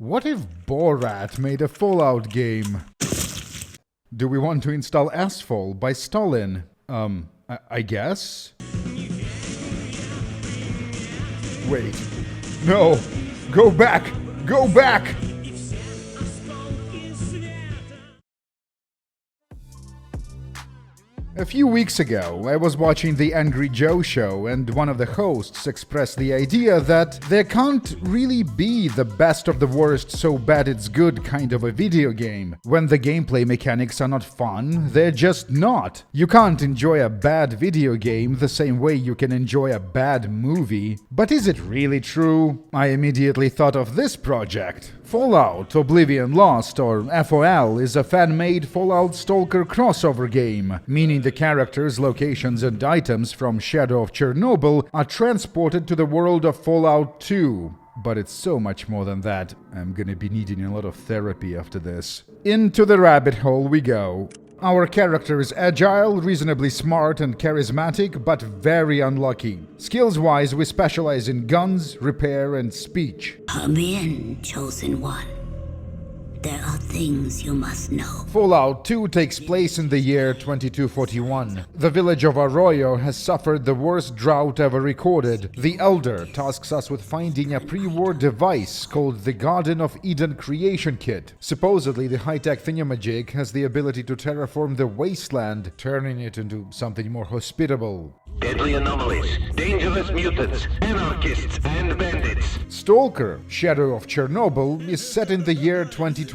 What if Borat made a Fallout game? Do we want to install Asphalt by Stalin? I guess? Wait. No! Go back! Go back! A few weeks ago, I was watching the Angry Joe show, and one of the hosts expressed the idea that there can't really be the best of the worst so bad it's good kind of a video game. When the gameplay mechanics are not fun, they're just not. You can't enjoy a bad video game the same way you can enjoy a bad movie. But is it really true? I immediately thought of this project. Fallout Oblivion Lost, or FOL, is a fan-made Fallout-STALKER crossover game, meaning the characters, locations, and items from Shadow of Chernobyl are transported to the world of Fallout 2. But it's so much more than that. I'm gonna be needing a lot of therapy after this. Into the rabbit hole we go. Our character is agile, reasonably smart and charismatic, but very unlucky. Skills-wise, we specialize in guns, repair, and speech. Come in, Chosen One. There are things you must know. Fallout 2 takes place in the year 2241. The village of Arroyo has suffered the worst drought ever recorded. The Elder tasks us with finding a pre-war device called the Garden of Eden Creation Kit. Supposedly, the high-tech thingamajig has the ability to terraform the wasteland, turning it into something more hospitable. Deadly anomalies, dangerous mutants, anarchists, and bandits. Stalker, Shadow of Chernobyl, is set in the year 2012.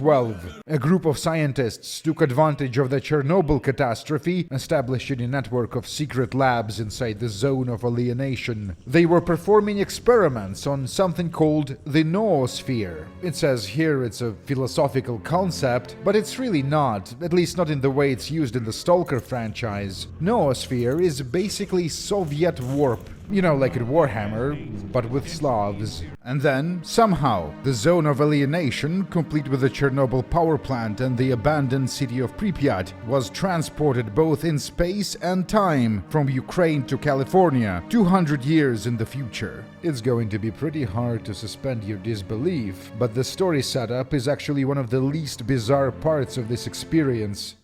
A group of scientists took advantage of the Chernobyl catastrophe, establishing a network of secret labs inside the zone of alienation. They were performing experiments on something called the noosphere. It says here it's a philosophical concept, but it's really not, at least not in the way it's used in the Stalker franchise. Noosphere is basically Soviet warp. You know, like in Warhammer, but with Slavs. And then, somehow, the zone of alienation, complete with the Chernobyl power plant and the abandoned city of Pripyat, was transported both in space and time from Ukraine to California, 200 years in the future. It's going to be pretty hard to suspend your disbelief, but the story setup is actually one of the least bizarre parts of this experience.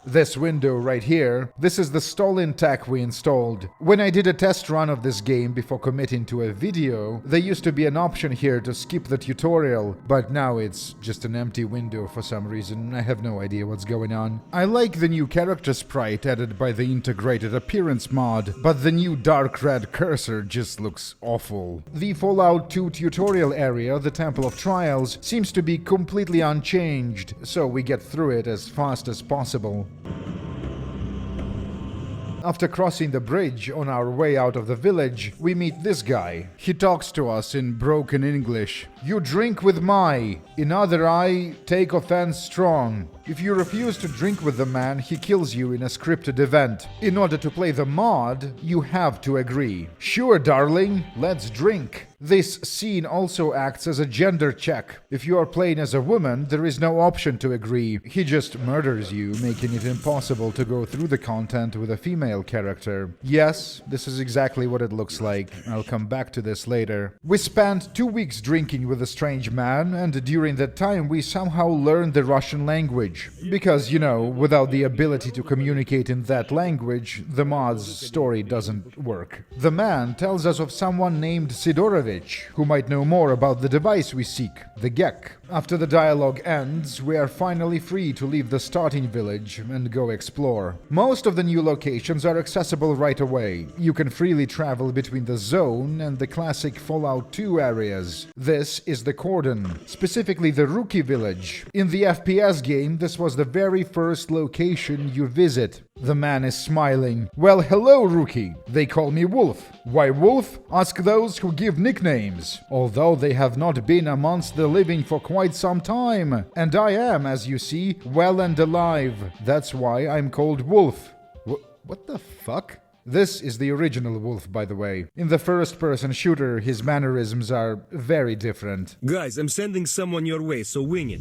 This window right here, this is the Stalin tech we installed. When I did a test run of this game before committing to a video, there used to be an option here to skip the tutorial, but now it's just an empty window for some reason. I have no idea what's going on. I like the new character sprite added by the integrated appearance mod, but the new dark red cursor just looks awful. The Fallout 2 tutorial area, the Temple of Trials, seems to be completely unchanged, so we get through it as fast as possible. After crossing the bridge on our way out of the village, we meet this guy. He talks to us in broken English. You drink with my, in other eye, take offense strong. If you refuse to drink with the man, he kills you in a scripted event. In order to play the mod, you have to agree. Sure, darling, let's drink. This scene also acts as a gender check. If you are playing as a woman, there is no option to agree. He just murders you, making it impossible to go through the content with a female character. Yes, this is exactly what it looks like. I'll come back to this later. We spent 2 weeks drinking with a strange man, and during that time we somehow learned the Russian language. Because, you know, without the ability to communicate in that language, the mod's story doesn't work. The man tells us of someone named Sidorovich, who might know more about the device we seek, the Gek. After the dialogue ends, we are finally free to leave the starting village and go explore. Most of the new locations are accessible right away. You can freely travel between the zone and the classic Fallout 2 areas. This is the Cordon, specifically the Rookie Village. In the FPS game, this was the very first location you visit. The man is smiling. Well, hello, Rookie. They call me Wolf. Why Wolf? Ask those who give nicknames. Although they have not been amongst the living for quite some time. And I am, as you see, well and alive. That's why I'm called Wolf. What the fuck? This is the original Wolf, by the way. In the first-person shooter, his mannerisms are very different. Guys, I'm sending someone your way, so wing it.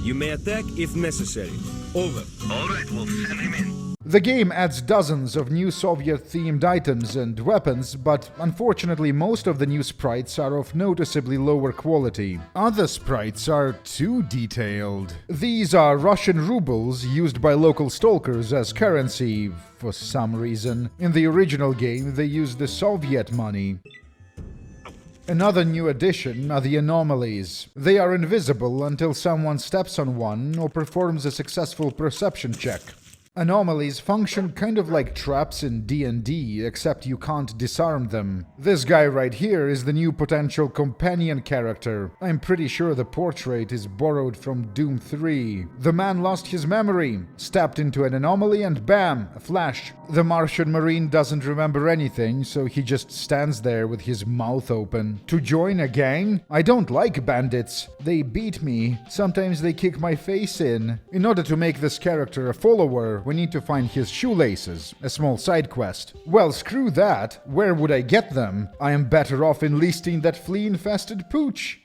You may attack if necessary. Over. All right, Wolf, send him in. The game adds dozens of new Soviet-themed items and weapons, but unfortunately most of the new sprites are of noticeably lower quality. Other sprites are too detailed. These are Russian rubles used by local stalkers as currency for some reason. In the original game, they used the Soviet money. Another new addition are the anomalies. They are invisible until someone steps on one or performs a successful perception check. Anomalies function kind of like traps in D&D, except you can't disarm them. This guy right here is the new potential companion character. I'm pretty sure the portrait is borrowed from Doom 3. The man lost his memory, stepped into an anomaly and bam, a flash. The Martian Marine doesn't remember anything, so he just stands there with his mouth open. To join a gang? I don't like bandits. They beat me. Sometimes they kick my face in. In order to make this character a follower, we need to find his shoelaces, a small side quest. Well, screw that. Where would I get them? I am better off enlisting that flea-infested pooch.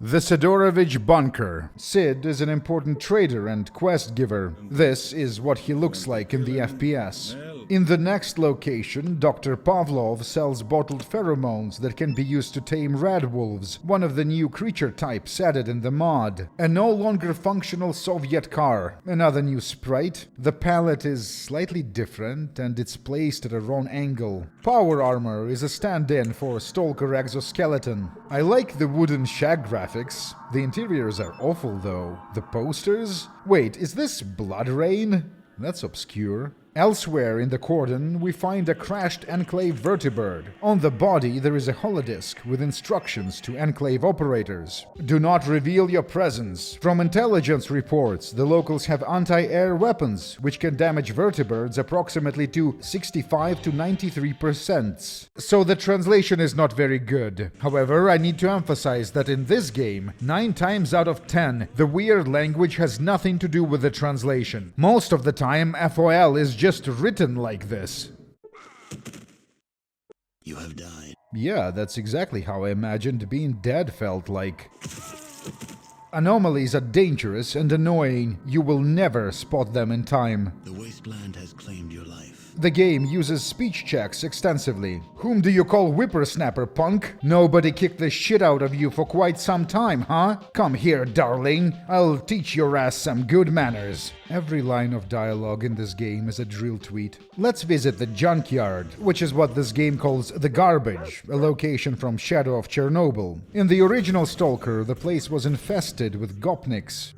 The Sidorovich Bunker. Sid is an important trader and quest giver. This is what he looks like in the FPS. In the next location, Dr. Pavlov sells bottled pheromones that can be used to tame red wolves, one of the new creature types added in the mod. A no longer functional Soviet car. Another new sprite. The palette is slightly different and it's placed at a wrong angle. Power armor is a stand-in for Stalker exoskeleton. I like the wooden shack graphics. The interiors are awful though. The posters? Wait, is this Blood Rain? That's obscure. Elsewhere in the cordon, we find a crashed Enclave vertibird. On the body, there is a holodisc with instructions to Enclave operators. Do not reveal your presence. From intelligence reports, the locals have anti-air weapons, which can damage vertibirds approximately to 65 to 93%. So the translation is not very good. However, I need to emphasize that in this game, 9 times out of 10, the weird language has nothing to do with the translation. Most of the time, FOL is just written like this. You have died. Yeah, that's exactly how I imagined being dead felt like. Anomalies are dangerous and annoying. You will never spot them in time. The wasteland has claimed your life. The game uses speech checks extensively. Whom do you call whippersnapper, punk? Nobody kicked the shit out of you for quite some time, huh? Come here, darling. I'll teach your ass some good manners. Every line of dialogue in this game is a drill tweet. Let's visit the junkyard, which is what this game calls the garbage, a location from Shadow of Chernobyl. In the original Stalker, the place was infested with gopniks.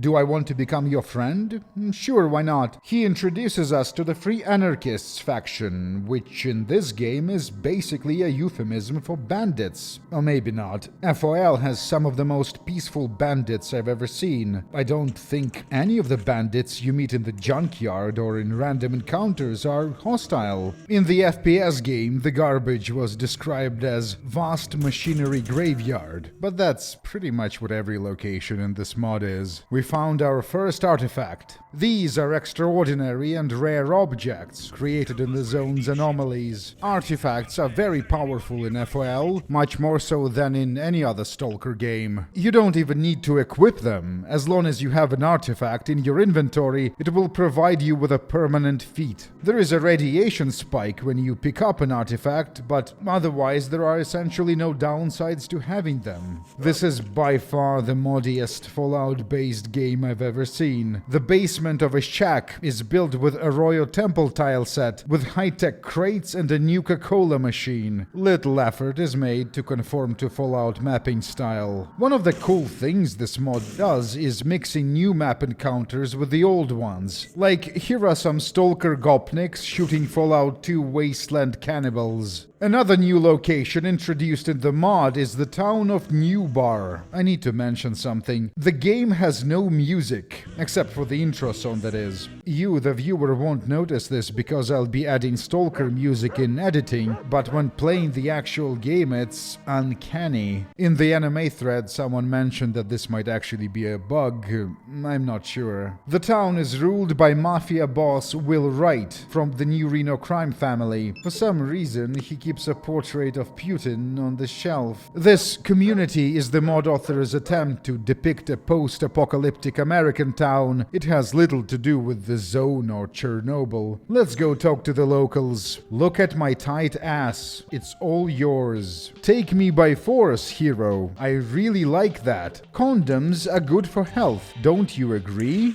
Do I want to become your friend? Sure, why not? He introduces us to the Free Anarchists faction, which in this game is basically a euphemism for bandits. Or maybe not. FOL has some of the most peaceful bandits I've ever seen. I don't think any of the bandits you meet in the junkyard or in random encounters are hostile. In the FPS game, the garbage was described as vast machinery graveyard, but that's pretty much what every location in this mod is. We found our first artifact. These are extraordinary and rare objects created in the zone's anomalies. Artifacts are very powerful in FOL, much more so than in any other Stalker game. You don't even need to equip them. As long as you have an artifact in your inventory, it will provide you with a permanent feat. There is a radiation spike when you pick up an artifact, but otherwise there are essentially no downsides to having them. This is by far the moddiest Fallout-based game I've ever seen. The basement of a shack is built with a Royal Temple tile set, with high-tech crates and a Nuka-Cola machine. Little effort is made to conform to Fallout mapping style. One of the cool things this mod does is mixing new map encounters with the old ones. Like, here are some Stalker gopniks shooting Fallout 2 wasteland cannibals. Another new location introduced in the mod is the town of New Bar. I need to mention something. The game has no music, except for the intro song that is. You, the viewer, won't notice this because I'll be adding Stalker music in editing, but when playing the actual game it's uncanny. In the anime thread someone mentioned that this might actually be a bug. I'm not sure. The town is ruled by mafia boss Will Wright from the New Reno crime family. For some reason, he keeps keeps a portrait of Putin on the shelf. This community is the mod author's attempt to depict a post-apocalyptic American town. It has little to do with the zone or Chernobyl. Let's go talk to the locals. Look at my tight ass. It's all yours. Take me by force, hero. I really like that. Condoms are good for health. Don't you agree?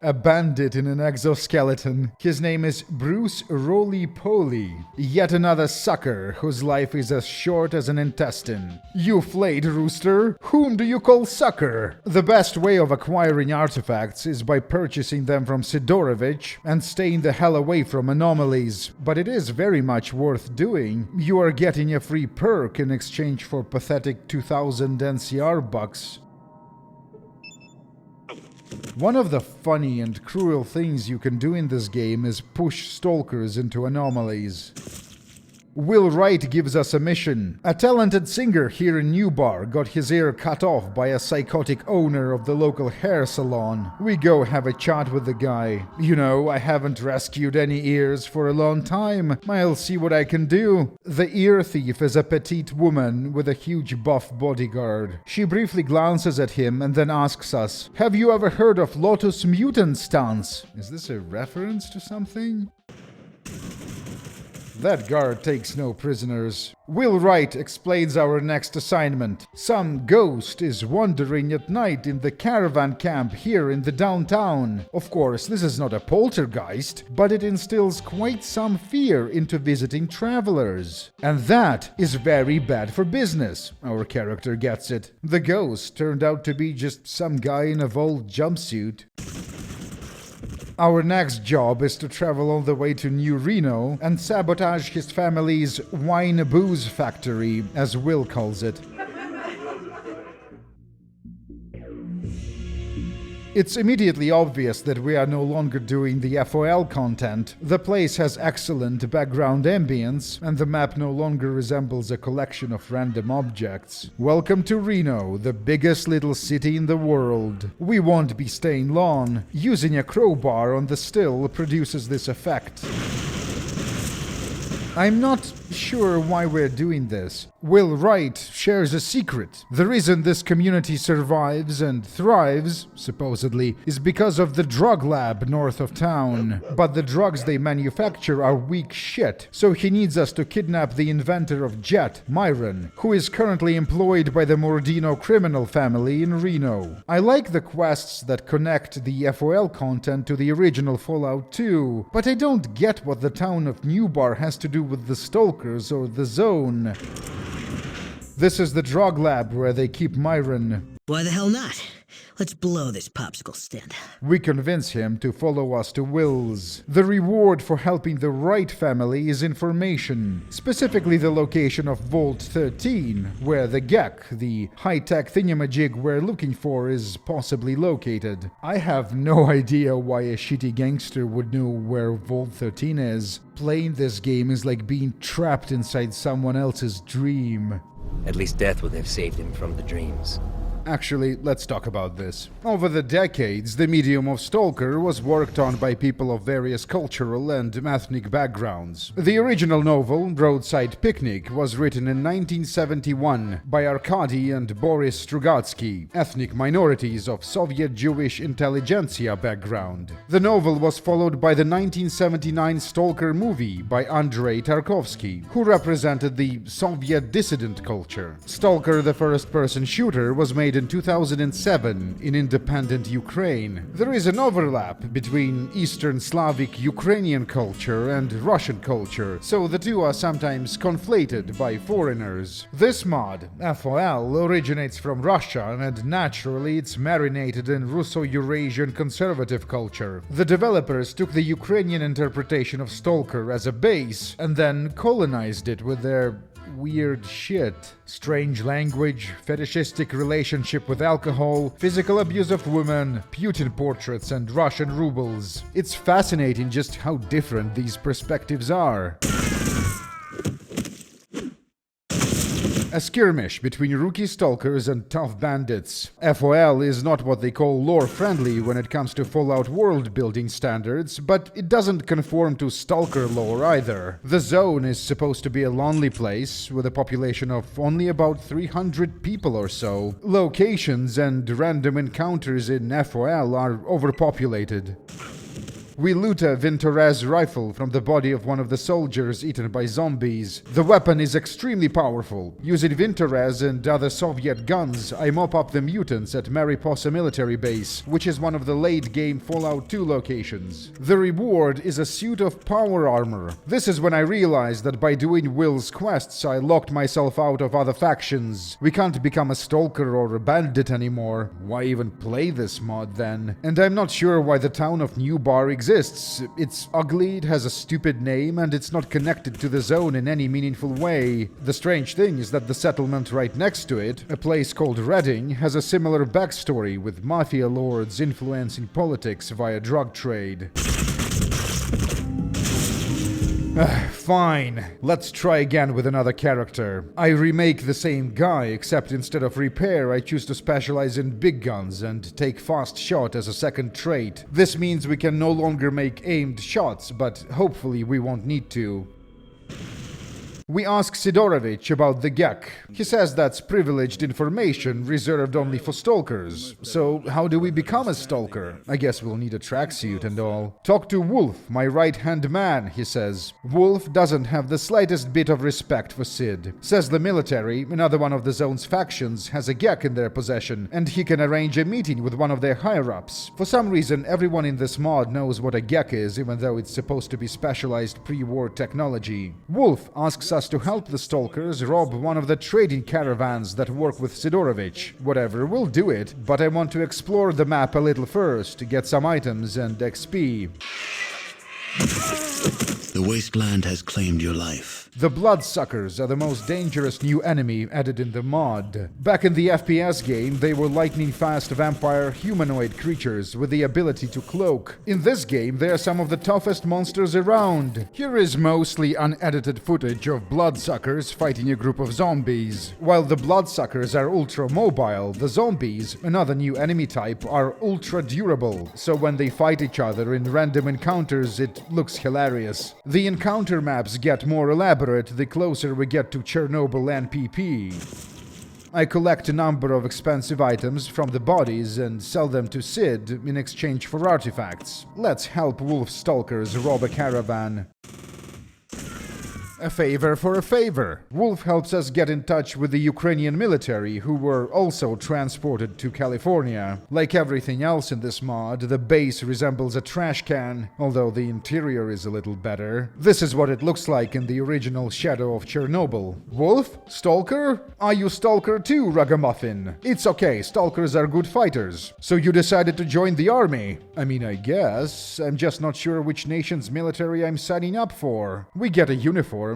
A bandit in an exoskeleton. His name is Bruce Roly-Poly. Yet another sucker whose life is as short as an intestine. You flayed rooster? Whom do you call sucker? The best way of acquiring artifacts is by purchasing them from Sidorovich and staying the hell away from anomalies. But it is very much worth doing. You are getting a free perk in exchange for pathetic 2000 NCR bucks. One of the funny and cruel things you can do in this game is push stalkers into anomalies. Will Wright gives us a mission. A talented singer here in Newbar got his ear cut off by a psychotic owner of the local hair salon. We go have a chat with the guy. You know, I haven't rescued any ears for a long time. I'll see what I can do. The ear thief is a petite woman with a huge buff bodyguard. She briefly glances at him and then asks us, "Have you ever heard of Lotus Mutant Stance?" Is this a reference to something? That guard takes no prisoners. Will Wright explains our next assignment. Some ghost is wandering at night in the caravan camp here in the downtown. Of course, this is not a poltergeist, but it instills quite some fear into visiting travelers. And that is very bad for business. Our character gets it. The ghost turned out to be just some guy in a Volt jumpsuit. Our next job is to travel all the way to New Reno and sabotage his family's wine booze factory, as Will calls it. It's immediately obvious that we are no longer doing the FOL content. The place has excellent background ambience, and the map no longer resembles a collection of random objects. Welcome to Reno, the biggest little city in the world. We won't be staying long. Using a crowbar on the still produces this effect. I'm not sure why we're doing this. Will Wright shares a secret. The reason this community survives and thrives, supposedly, is because of the drug lab north of town. But the drugs they manufacture are weak shit, so he needs us to kidnap the inventor of Jet, Myron, who is currently employed by the Mordino criminal family in Reno. I like the quests that connect the FOL content to the original Fallout 2, but I don't get what the town of Newbar has to do with the Stalkers or the Zone. This is the drug lab where they keep Myron. Why the hell not? Let's blow this popsicle stand. We convince him to follow us to Will's. The reward for helping the Wright family is information, specifically the location of Vault 13, where the GEC, the high-tech thingamajig we're looking for, is possibly located. I have no idea why a shitty gangster would know where Vault 13 is. Playing this game is like being trapped inside someone else's dream. At least death would have saved him from the dreams. Actually, let's talk about this. Over the decades, the medium of Stalker was worked on by people of various cultural and ethnic backgrounds. The original novel, Roadside Picnic, was written in 1971 by Arkady and Boris Strugatsky, ethnic minorities of Soviet Jewish intelligentsia background. The novel was followed by the 1979 Stalker movie by Andrei Tarkovsky, who represented the Soviet dissident culture. Stalker, the first-person shooter, was made in 2007 in independent Ukraine. There is an overlap between Eastern Slavic Ukrainian culture and Russian culture, so the two are sometimes conflated by foreigners. This mod, FOL, originates from Russia and naturally it's marinated in Russo-Eurasian conservative culture. The developers took the Ukrainian interpretation of Stalker as a base and then colonized it with their weird shit. Strange language, fetishistic relationship with alcohol, physical abuse of women, Putin portraits and Russian rubles. It's fascinating just how different these perspectives are. A skirmish between rookie stalkers and tough bandits. FOL is not what they call lore-friendly when it comes to Fallout world-building standards, but it doesn't conform to stalker lore either. The zone is supposed to be a lonely place, with a population of only about 300 people or so. Locations and random encounters in FOL are overpopulated. We loot a Vintorez rifle from the body of one of the soldiers eaten by zombies. The weapon is extremely powerful. Using Vintorez and other Soviet guns, I mop up the mutants at Mariposa military base, which is one of the late-game Fallout 2 locations. The reward is a suit of power armor. This is when I realized that by doing Will's quests, I locked myself out of other factions. We can't become a stalker or a bandit anymore. Why even play this mod then? And I'm not sure why the town of New Bar exists. It's ugly, it has a stupid name, and it's not connected to the zone in any meaningful way. The strange thing is that the settlement right next to it, a place called Redding, has a similar backstory, with mafia lords influencing politics via drug trade. Fine. Let's try again with another character. I remake the same guy, except instead of repair, I choose to specialize in big guns and take fast shot as a second trait. This means we can no longer make aimed shots, but hopefully we won't need to. We ask Sidorovich about the Gek. He says that's privileged information reserved only for stalkers. So how do we become a stalker? I guess we'll need a tracksuit and all. Talk to Wolf, my right-hand man, he says. Wolf doesn't have the slightest bit of respect for Sid. Says the military, another one of the zone's factions, has a Gek in their possession, and he can arrange a meeting with one of their higher-ups. For some reason, everyone in this mod knows what a Gek is, even though it's supposed to be specialized pre-war technology. Wolf asks us to help the stalkers rob one of the trading caravans that work with Sidorovich. Whatever, we'll do it, but I want to explore the map a little first, to get some items and XP. The wasteland has claimed your life. The Bloodsuckers are the most dangerous new enemy added in the mod. Back in the FPS game, they were lightning-fast vampire humanoid creatures with the ability to cloak. In this game, they are some of the toughest monsters around. Here is mostly unedited footage of Bloodsuckers fighting a group of zombies. While the Bloodsuckers are ultra-mobile, the zombies, another new enemy type, are ultra-durable, so when they fight each other in random encounters, it looks hilarious. The encounter maps get more elaborate the closer we get to Chernobyl NPP. I collect a number of expensive items from the bodies and sell them to Sid in exchange for artifacts. Let's help wolf stalkers rob a caravan. A favor for a favor. Wolf helps us get in touch with the Ukrainian military, who were also transported to California. Like everything else in this mod, the base resembles a trash can, although the interior is a little better. This is what it looks like in the original Shadow of Chernobyl. Wolf? Stalker? Are you Stalker too, Ragamuffin? It's okay, Stalkers are good fighters. So you decided to join the army? I mean, I guess. I'm just not sure which nation's military I'm signing up for. We get a uniform.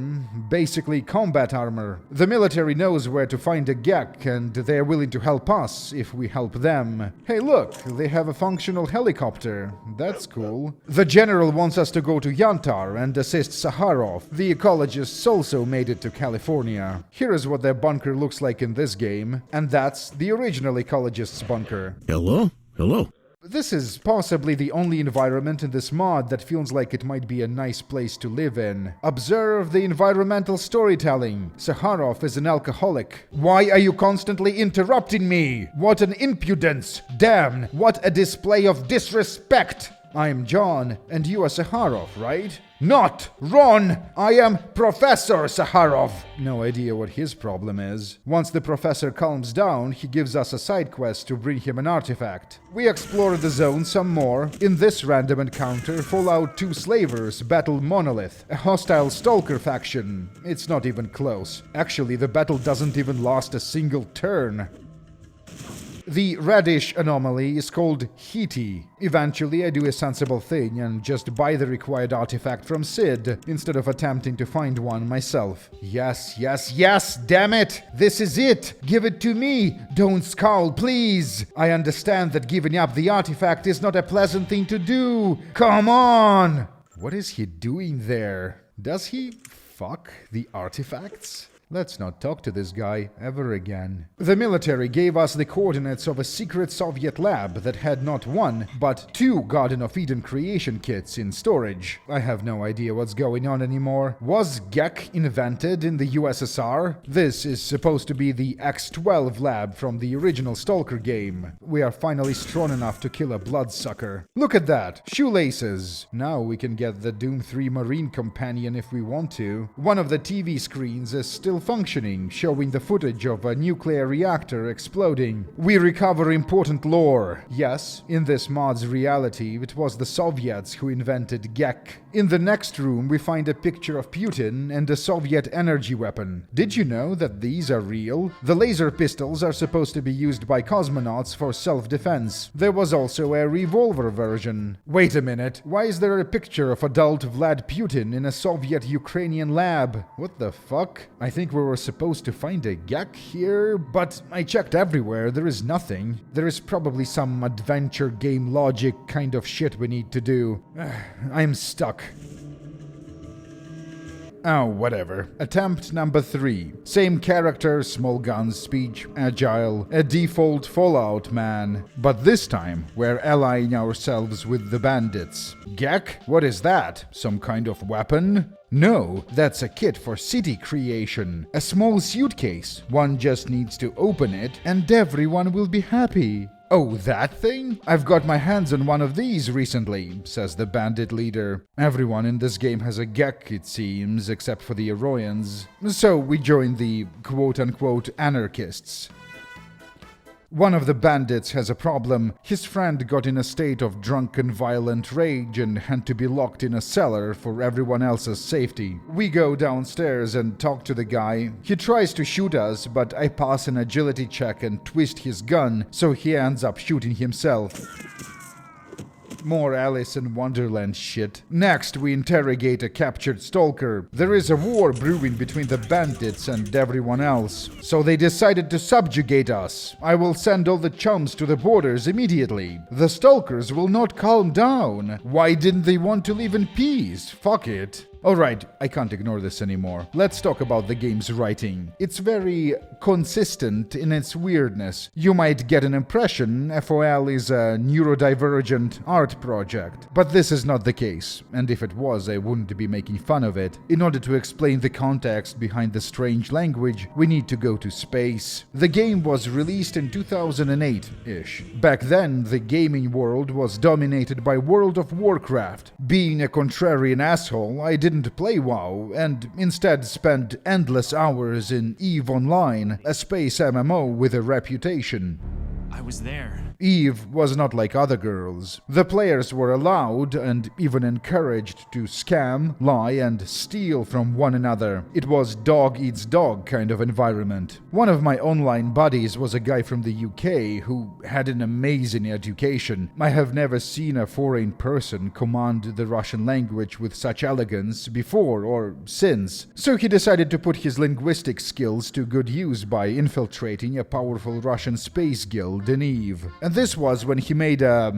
Basically combat armor. The military knows where to find a Gek, and they're willing to help us if we help them. Hey look, they have a functional helicopter. That's cool. The general wants us to go to Yantar and assist Sakharov. The ecologists also made it to California. Here is what their bunker looks like in this game, and that's the original ecologist's bunker. Hello? Hello. This is possibly the only environment in this mod that feels like it might be a nice place to live in. Observe the environmental storytelling. Sakharov is an alcoholic. Why are you constantly interrupting me? What an impudence! Damn, what a display of disrespect! I'm John, and you are Sakharov, right? Not Ron! I am Professor Sakharov! No idea what his problem is. Once the professor calms down, he gives us a side quest to bring him an artifact. We explore the zone some more. In this random encounter, Fallout 2 slavers battle Monolith, a hostile stalker faction. It's not even close. Actually, the battle doesn't even last a single turn. The reddish anomaly is called Heaty. Eventually, I do a sensible thing and just buy the required artifact from Sid, instead of attempting to find one myself. Yes, yes, yes! Damn it! This is it! Give it to me! Don't scowl, please! I understand that giving up the artifact is not a pleasant thing to do! Come on! What is he doing there? Does he fuck the artifacts? Let's not talk to this guy ever again. The military gave us the coordinates of a secret Soviet lab that had not one, but 2 Garden of Eden creation kits in storage. I have no idea what's going on anymore. Was GEC invented in the USSR? This is supposed to be the X-12 lab from the original Stalker game. We are finally strong enough to kill a bloodsucker. Look at that! Shoelaces! Now we can get the Doom 3 Marine Companion if we want to. One of the TV screens is still functioning, showing the footage of a nuclear reactor exploding. We recover important lore. Yes, in this mod's reality, it was the Soviets who invented GEC. In the next room, we find a picture of Putin and a Soviet energy weapon. Did you know that these are real? The laser pistols are supposed to be used by cosmonauts for self-defense. There was also a revolver version. Wait a minute, why is there a picture of adult Vlad Putin in a Soviet-Ukrainian lab? What the fuck? I think we were supposed to find a GEC here, but I checked everywhere, there is nothing. There is probably some adventure game logic kind of shit we need to do. I'm stuck. Oh, whatever. Attempt number 3. Same character, small guns, speech, agile, a default Fallout man. But this time, we're allying ourselves with the bandits. GEC? What is that? Some kind of weapon? No, that's a kit for city creation. A small suitcase. One just needs to open it and everyone will be happy. Oh, that thing? I've got my hands on one of these recently, says the bandit leader. Everyone in this game has a GEC, it seems, except for the Eroians. So we join the quote-unquote anarchists. One of the bandits has a problem. His friend got in a state of drunken violent rage and had to be locked in a cellar for everyone else's safety. We go downstairs and talk to the guy. He tries to shoot us, but I pass an agility check and twist his gun, so he ends up shooting himself. More Alice in Wonderland shit. Next, we interrogate a captured stalker. There is a war brewing between the bandits and everyone else, so they decided to subjugate us. I will send all the chums to the borders immediately. The stalkers will not calm down. Why didn't they want to live in peace? Fuck it. Alright, I can't ignore this anymore. Let's talk about the game's writing. It's very consistent in its weirdness. You might get an impression FOL is a neurodivergent art project. But this is not the case, and if it was, I wouldn't be making fun of it. In order to explain the context behind the strange language, we need to go to space. The game was released in 2008-ish. Back then, the gaming world was dominated by World of Warcraft. Being a contrarian asshole, I didn't play WoW, and instead spent endless hours in EVE Online, a space MMO with a reputation. I was there. EVE was not like other girls. The players were allowed and even encouraged to scam, lie, and steal from one another. It was dog eats dog kind of environment. One of my online buddies was a guy from the UK who had an amazing education. I have never seen a foreign person command the Russian language with such elegance before or since. So he decided to put his linguistic skills to good use by infiltrating a powerful Russian space guild in EVE. And this was when he made a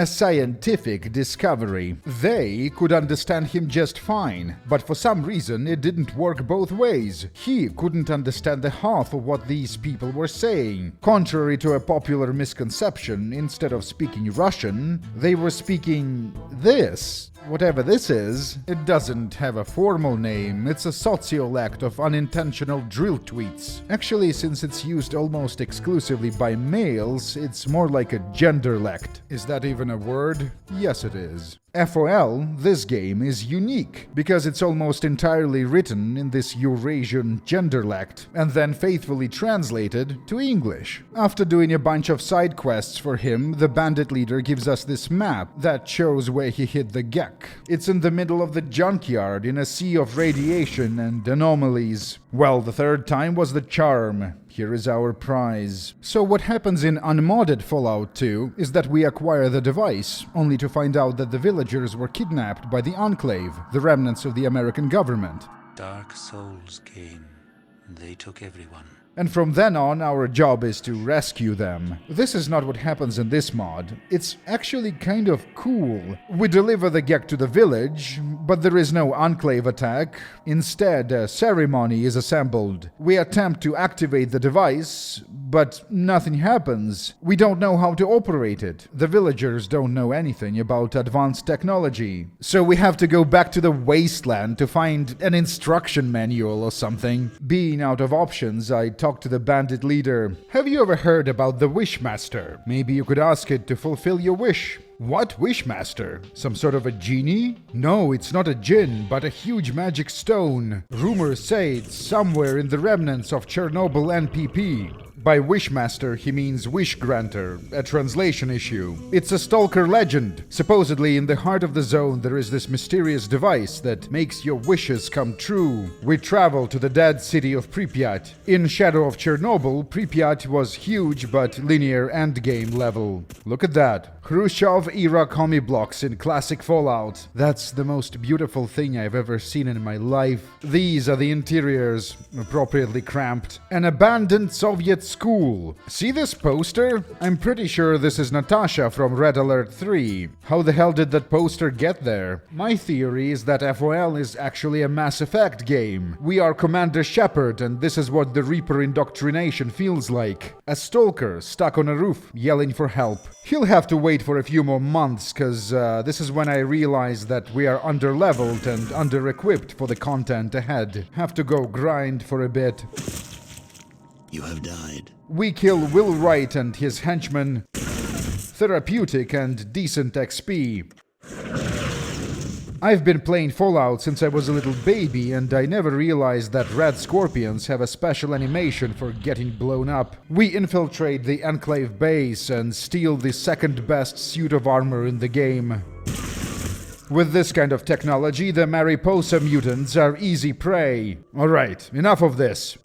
scientific discovery. They could understand him just fine, but for some reason it didn't work both ways. He couldn't understand the half of what these people were saying. Contrary to a popular misconception, instead of speaking Russian, they were speaking this. Whatever this is, it doesn't have a formal name, it's a sociolect of unintentional drill tweets. Actually, since it's used almost exclusively by males, it's more like a genderlect. Is that even a word? Yes, it is. FOL, this game is unique, because it's almost entirely written in this Eurasian genderlect, and then faithfully translated to English. After doing a bunch of side quests for him, the bandit leader gives us this map that shows where he hid the GEC. It's in the middle of the junkyard in a sea of radiation and anomalies. Well, the third time was the charm. Here is our prize. So what happens in unmodded Fallout 2 is that we acquire the device, only to find out that the villagers were kidnapped by the Enclave, the remnants of the American government. Dark souls came. They took everyone. And from then on, our job is to rescue them. This is not what happens in this mod. It's actually kind of cool. We deliver the Gek to the village, but there is no enclave attack. Instead, a ceremony is assembled. We attempt to activate the device, but nothing happens. We don't know how to operate it. The villagers don't know anything about advanced technology. So we have to go back to the wasteland to find an instruction manual or something. Being out of options, I talked to the bandit leader. Have you ever heard about the Wishmaster? Maybe you could ask it to fulfill your wish. What Wishmaster? Some sort of a genie? No, it's not a djinn, but a huge magic stone. Rumors say it's somewhere in the remnants of Chernobyl NPP. By Wishmaster, he means Wish Granter, a translation issue. It's a stalker legend. Supposedly, in the heart of the zone, there is this mysterious device that makes your wishes come true. We travel to the dead city of Pripyat. In Shadow of Chernobyl, Pripyat was huge but linear endgame level. Look at that. Khrushchev-era commie blocks in classic Fallout. That's the most beautiful thing I've ever seen in my life. These are the interiors, appropriately cramped. An abandoned Soviet school. See this poster? I'm pretty sure this is Natasha from Red Alert 3. How the hell did that poster get there? My theory is that FOL is actually a Mass Effect game. We are Commander Shepard, and this is what the Reaper indoctrination feels like. A stalker stuck on a roof, yelling for help. He'll have to wait for a few more months, cause this is when I realize that we are under-leveled and under-equipped for the content ahead. Have to go grind for a bit. You have died. We kill Will Wright and his henchmen. Therapeutic and decent XP. I've been playing Fallout since I was a little baby, and I never realized that red scorpions have a special animation for getting blown up. We infiltrate the Enclave base and steal the second best suit of armor in the game. With this kind of technology, the Mariposa mutants are easy prey. Alright, enough of this.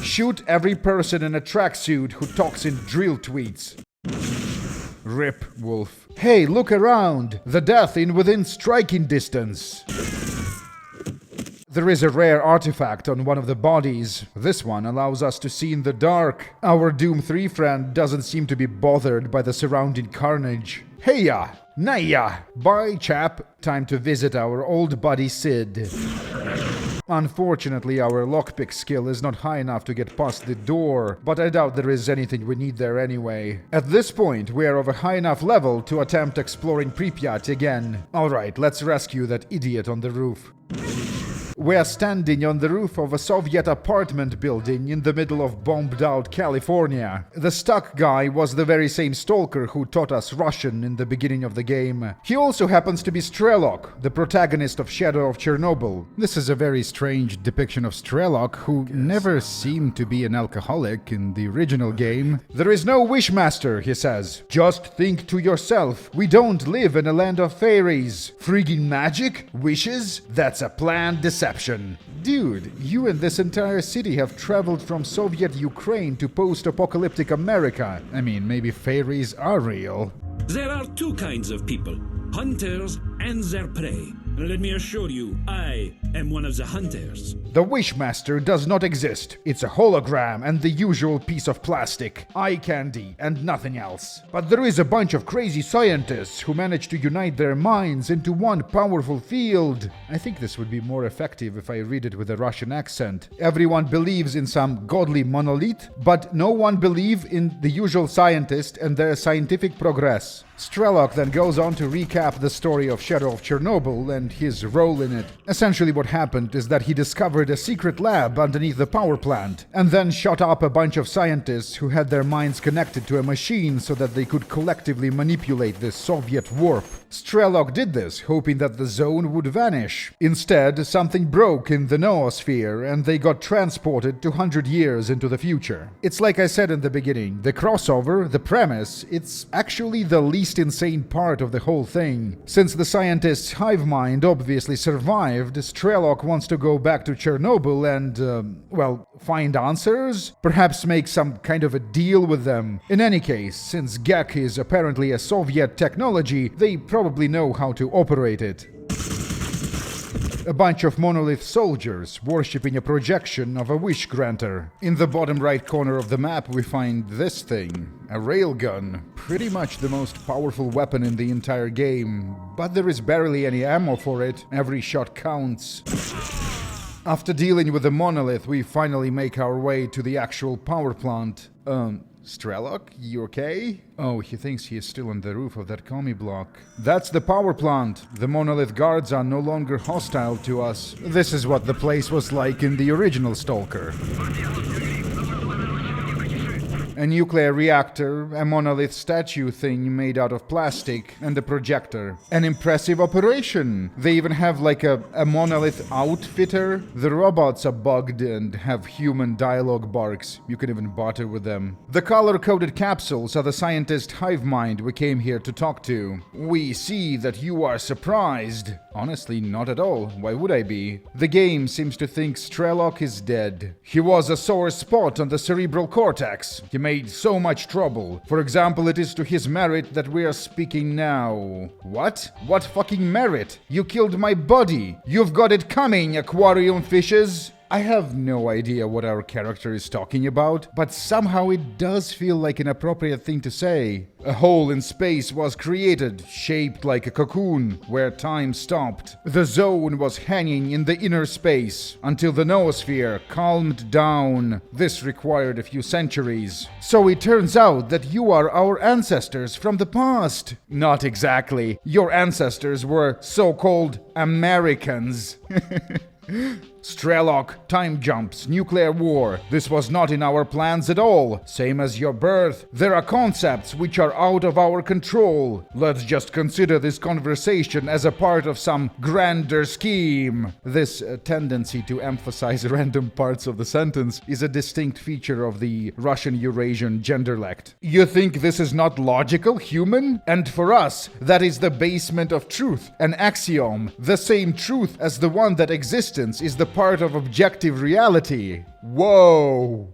Shoot every person in a tracksuit who talks in drill tweets. Rip, Wolf. Hey, look around! The death in within striking distance. There is a rare artifact on one of the bodies. This one allows us to see in the dark. Our Doom 3 friend doesn't seem to be bothered by the surrounding carnage. Heya! Naya! Bye, chap. Time to visit our old buddy Sid. Unfortunately, our lockpick skill is not high enough to get past the door, but I doubt there is anything we need there anyway. At this point, we are of a high enough level to attempt exploring Pripyat again. Alright, let's rescue that idiot on the roof. We are standing on the roof of a Soviet apartment building in the middle of bombed-out California. The stuck guy was the very same stalker who taught us Russian in the beginning of the game. He also happens to be Strelok, the protagonist of Shadow of Chernobyl. This is a very strange depiction of Strelok, who never seemed to be an alcoholic in the original game. There is no Wishmaster, he says. Just think to yourself, we don't live in a land of fairies. Friggin' magic? Wishes? That's a planned deception. Dude, you and this entire city have traveled from Soviet Ukraine to post-apocalyptic America. I mean, maybe fairies are real. There are two kinds of people, hunters and their prey. Let me assure you, I am one of the hunters. The Wishmaster does not exist. It's a hologram and the usual piece of plastic, eye candy, and nothing else. But there is a bunch of crazy scientists who manage to unite their minds into one powerful field. I think this would be more effective if I read it with a Russian accent. Everyone believes in some godly monolith, but no one believes in the usual scientist and their scientific progress. Strelok then goes on to recap the story of Shadow of Chernobyl and his role in it. Essentially what happened is that he discovered a secret lab underneath the power plant, and then shot up a bunch of scientists who had their minds connected to a machine so that they could collectively manipulate this Soviet warp. Strelok did this, hoping that the zone would vanish. Instead, something broke in the noosphere, and they got transported 200 years into the future. It's like I said in the beginning, the crossover, the premise, it's actually the least insane part of the whole thing. Since the scientist's hive mind obviously survived, Strelok wants to go back to Chernobyl and, well, find answers? Perhaps make some kind of a deal with them. In any case, since Gek is apparently a Soviet technology, they probably know how to operate it. a bunch of monolith soldiers worshipping a projection of a wish granter. In the bottom right corner of the map we find this thing, a railgun, pretty much the most powerful weapon in the entire game, but there is barely any ammo for it, every shot counts. After dealing with the monolith, we finally make our way to the actual power plant. Strelok, you okay? Oh, he thinks he is still on the roof of that commie block. That's the power plant. The monolith guards are no longer hostile to us. This is what the place was like in the original Stalker. A nuclear reactor, a monolith statue thing made out of plastic, and a projector. An impressive operation! They even have like a monolith outfitter. The robots are bugged and have human dialogue barks. You can even barter with them. The color-coded capsules are the scientist hive mind we came here to talk to. We see that you are surprised. Honestly, not at all. Why would I be? The game seems to think Strelok is dead. He was a sore spot on the cerebral cortex. He made so much trouble. For example, it is to his merit that we are speaking now. What? What fucking merit? You killed my body. You've got it coming, aquarium fishes. I have no idea what our character is talking about, but somehow it does feel like an appropriate thing to say. A hole in space was created, shaped like a cocoon, where time stopped. The zone was hanging in the inner space, until the noosphere calmed down. This required a few centuries. So it turns out that you are our ancestors from the past. Not exactly. Your ancestors were so-called Americans. Strelok, time jumps, nuclear war. This was not in our plans at all. Same as your birth. There are concepts which are out of our control. Let's just consider this conversation as a part of some grander scheme. This tendency to emphasize random parts of the sentence is a distinct feature of the Russian Eurasian genderlect. You think this is not logical, human? And for us, that is the basement of truth, an axiom, the same truth as the one that existence is the part of objective reality. Whoa!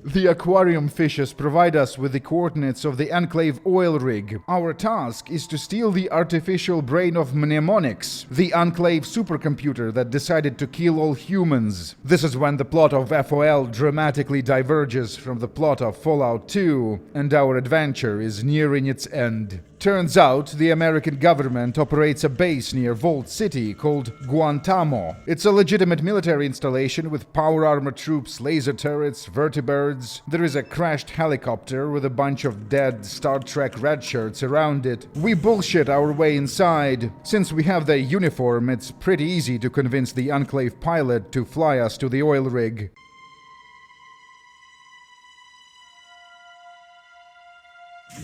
The aquarium fishes provide us with the coordinates of the Enclave oil rig. Our task is to steal the artificial brain of Mnemonics, the Enclave supercomputer that decided to kill all humans. This is when the plot of FOL dramatically diverges from the plot of Fallout 2, and our adventure is nearing its end. Turns out, the American government operates a base near Vault City called Guantanamo. It's a legitimate military installation with power armor troops, laser turrets, vertibirds. There is a crashed helicopter with a bunch of dead Star Trek red shirts around it. We bullshit our way inside. Since we have the uniform, it's pretty easy to convince the Enclave pilot to fly us to the oil rig.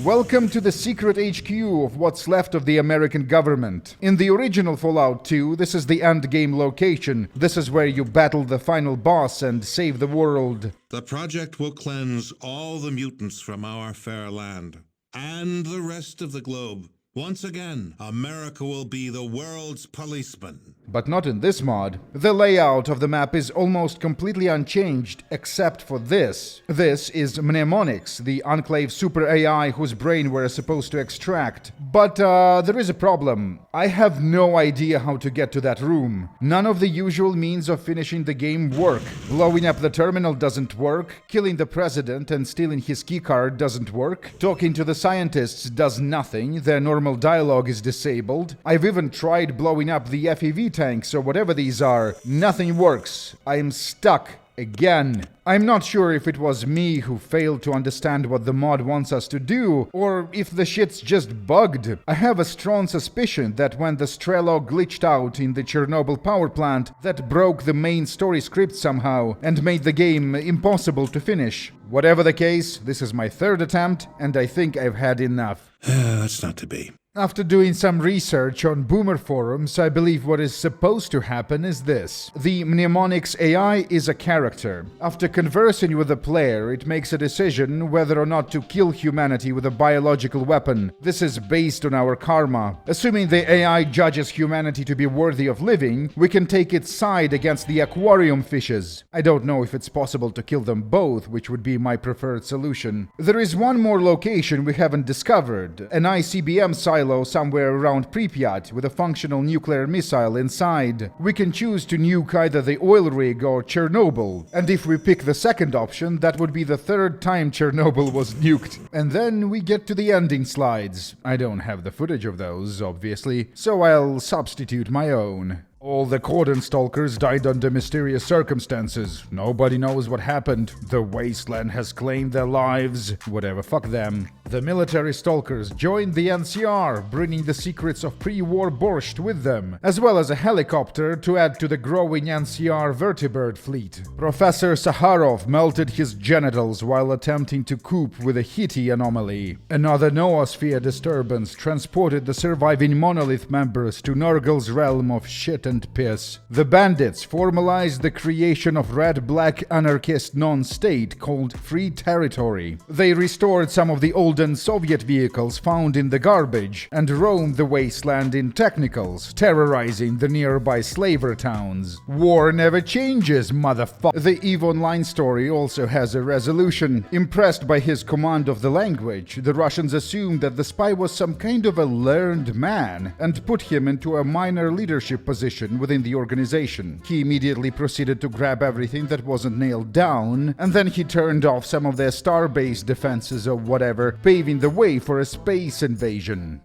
Welcome to the secret HQ of what's left of the American government. In the original Fallout 2, this is the endgame location. This is where you battle the final boss and save the world. The project will cleanse all the mutants from our fair land and the rest of the globe. Once again, America will be the world's policeman. But not in this mod. The layout of the map is almost completely unchanged, except for this. This is Mnemonics, the Enclave super AI whose brain we're supposed to extract. But there is a problem. I have no idea how to get to that room. None of the usual means of finishing the game work. Blowing up the terminal doesn't work. Killing the president and stealing his keycard doesn't work. Talking to the scientists does nothing. Their normal dialogue is disabled. I've even tried blowing up the FEV tanks or whatever these are. Nothing works. I'm stuck. Again. I'm not sure if it was me who failed to understand what the mod wants us to do, or if the shit's just bugged. I have a strong suspicion that when the Strelok glitched out in the Chernobyl power plant, that broke the main story script somehow, and made the game impossible to finish. Whatever the case, this is my third attempt, and I think I've had enough. That's not to be. After doing some research on boomer forums, I believe what is supposed to happen is this. The Mnemonics AI is a character. After conversing with the player, it makes a decision whether or not to kill humanity with a biological weapon. This is based on our karma. Assuming the AI judges humanity to be worthy of living, we can take its side against the aquarium fishes. I don't know if it's possible to kill them both, which would be my preferred solution. There is one more location we haven't discovered, an ICBM silo silo somewhere around Pripyat with a functional nuclear missile inside. We can choose to nuke either the oil rig or Chernobyl, and if we pick the second option, that would be the third time Chernobyl was nuked. And then we get to the ending slides. I don't have the footage of those, obviously, so I'll substitute my own. All the cordon stalkers died under mysterious circumstances. Nobody knows what happened. The wasteland has claimed their lives. Whatever, fuck them. The military stalkers joined the NCR, bringing the secrets of pre-war borscht with them, as well as a helicopter to add to the growing NCR vertibird fleet. Professor Saharov melted his genitals while attempting to cope with a Hittite anomaly. Another noosphere disturbance transported the surviving monolith members to Nurgle's realm of shit and piss. The bandits formalized the creation of red-black anarchist non-state called Free Territory. They restored some of the olden Soviet vehicles found in the garbage and roamed the wasteland in technicals, terrorizing the nearby slaver towns. War never changes, motherfucker. The EVE Online story also has a resolution. Impressed by his command of the language, the Russians assumed that the spy was some kind of a learned man and put him into a minor leadership position within the organization. He immediately proceeded to grab everything that wasn't nailed down, and then he turned off some of their star-based defenses or whatever, paving the way for a space invasion.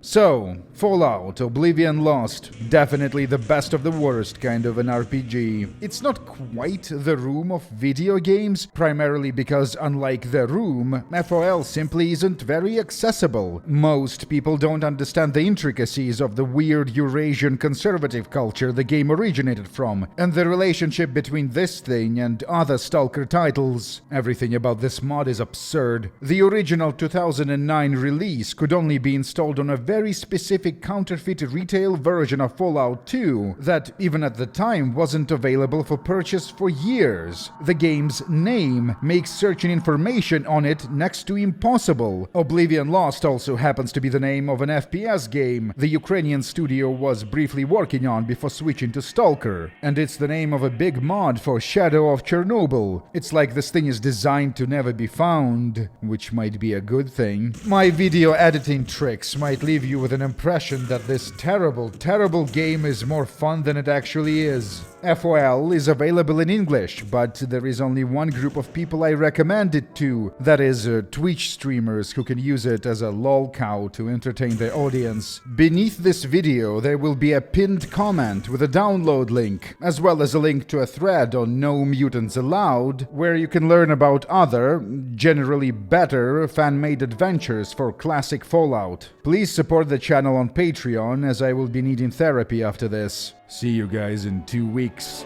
So, Fallout, Oblivion Lost, definitely the best of the worst kind of an RPG. It's not quite The Room of video games, primarily because unlike The Room, FOL simply isn't very accessible. Most people don't understand the intricacies of the weird Eurasian conservative culture the game originated from, and the relationship between this thing and other Stalker titles. Everything about this mod is absurd. The original 2009 release could only be installed on a very specific counterfeit retail version of Fallout 2 that, even at the time, wasn't available for purchase for years. The game's name makes searching information on it next to impossible. Oblivion Lost also happens to be the name of an FPS game the Ukrainian studio was briefly working on before switching to Stalker. And it's the name of a big mod for Shadow of Chernobyl. It's like this thing is designed to never be found, which might be a good thing. My video editing tricks might leave you with an impression that this terrible, terrible game is more fun than it actually is. FOL is available in English, but there is only one group of people I recommend it to. That is, Twitch streamers who can use it as a lol cow to entertain their audience. Beneath this video, there will be a pinned comment with a download link, as well as a link to a thread on No Mutants Allowed, where you can learn about other, generally better, fan-made adventures for classic Fallout. Please support the channel on Patreon, as I will be needing therapy after this. See you guys in 2 weeks.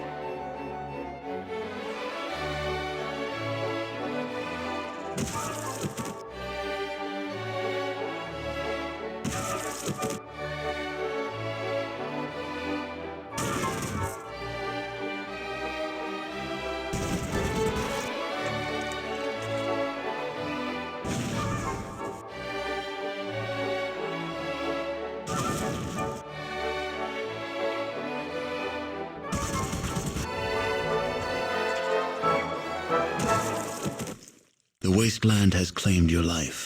The wasteland has claimed your life.